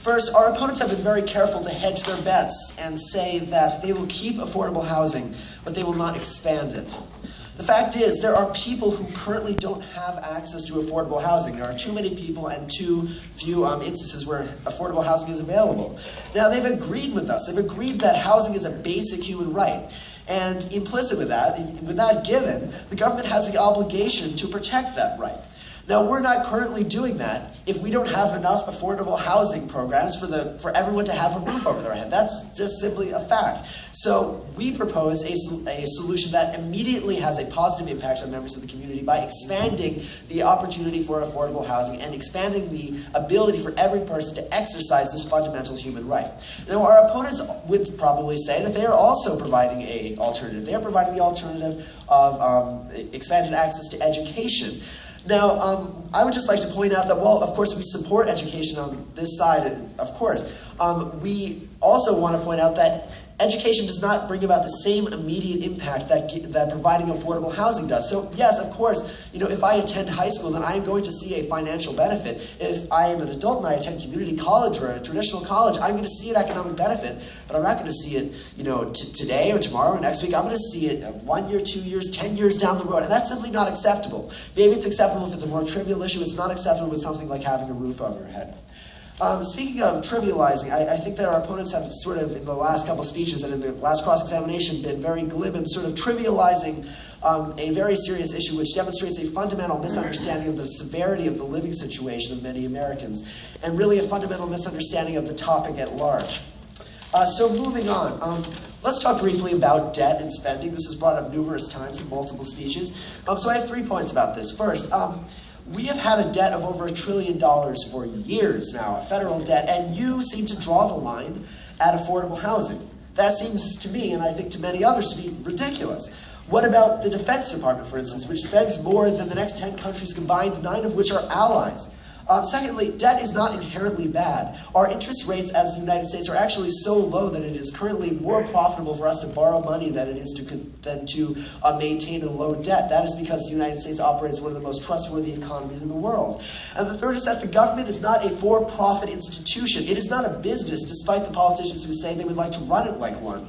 First, our opponents have been very careful to hedge their bets and say that they will keep affordable housing, but they will not expand it. The fact is, there are people who currently don't have access to affordable housing. There are too many people and too few instances where affordable housing is available. Now, they've agreed with us. They've agreed that housing is a basic human right. And implicit with that given, the government has the obligation to protect that right. Now, we're not currently doing that if we don't have enough affordable housing programs for everyone to have a roof over their head. That's just simply a fact. So we propose a solution that immediately has a positive impact on members of the community by expanding the opportunity for affordable housing and expanding the ability for every person to exercise this fundamental human right. Now, our opponents would probably say that they are also providing an alternative. They are providing the alternative of expanded access to education. Now, I would just like to point out that, well, of course, we support education on this side, of course. We also want to point out that education does not bring about the same immediate impact that providing affordable housing does. So, yes, of course, if I attend high school, then I am going to see a financial benefit. If I am an adult and I attend community college or a traditional college, I'm going to see an economic benefit, but I'm not going to see it, today or tomorrow or next week. I'm going to see it 1 year, 2 years, 10 years down the road, and that's simply not acceptable. Maybe it's acceptable if it's a more trivial issue. It's not acceptable with something like having a roof over your head. Speaking of trivializing, I think that our opponents have sort of, in the last couple speeches and in the last cross-examination, been very glib in sort of trivializing a very serious issue which demonstrates a fundamental misunderstanding of the severity of the living situation of many Americans, and really a fundamental misunderstanding of the topic at large. So moving on, let's talk briefly about debt and spending. This is brought up numerous times in multiple speeches. So I have 3 points about this. First, we have had a debt of over $1 trillion for years now, a federal debt, and you seem to draw the line at affordable housing. That seems to me, and I think to many others, to be ridiculous. What about the Defense Department, for instance, which spends more than the next 10 countries combined, 9 of which are allies? Secondly, debt is not inherently bad. Our interest rates as the United States are actually so low that it is currently more profitable for us to borrow money than it is to maintain a low debt. That is because the United States operates one of the most trustworthy economies in the world. And the third is that the government is not a for-profit institution. It is not a business, despite the politicians who say they would like to run it like one.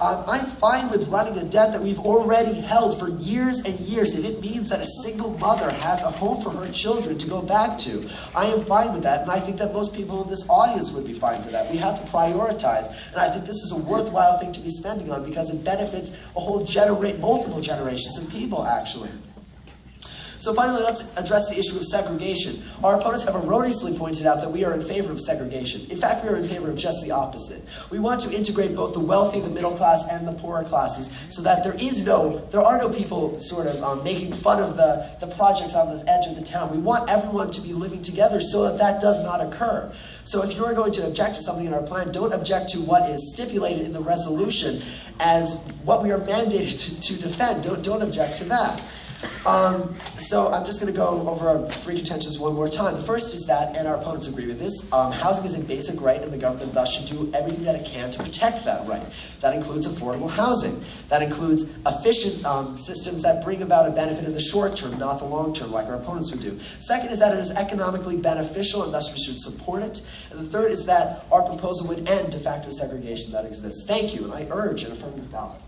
I'm fine with running a debt that we've already held for years and years if it means that a single mother has a home for her children to go back to. I am fine with that, and I think that most people in this audience would be fine for that. We have to prioritize, and I think this is a worthwhile thing to be spending on because it benefits a whole multiple generations of people, actually. So finally, let's address the issue of segregation. Our opponents have erroneously pointed out that we are in favor of segregation. In fact, we are in favor of just the opposite. We want to integrate both the wealthy, the middle class, and the poorer classes so that there are no people sort of making fun of the projects on this edge of the town. We want everyone to be living together so that that does not occur. So if you are going to object to something in our plan, don't object to what is stipulated in the resolution as what we are mandated to defend. Don't object to that. So I'm just going to go over 3 contentions one more time. The first is that, and our opponents agree with this, housing is a basic right and the government thus should do everything that it can to protect that right. That includes affordable housing. That includes efficient systems that bring about a benefit in the short term, not the long term, like our opponents would do. Second is that it is economically beneficial and thus we should support it. And the third is that our proposal would end de facto segregation that exists. Thank you, and I urge an affirmative ballot.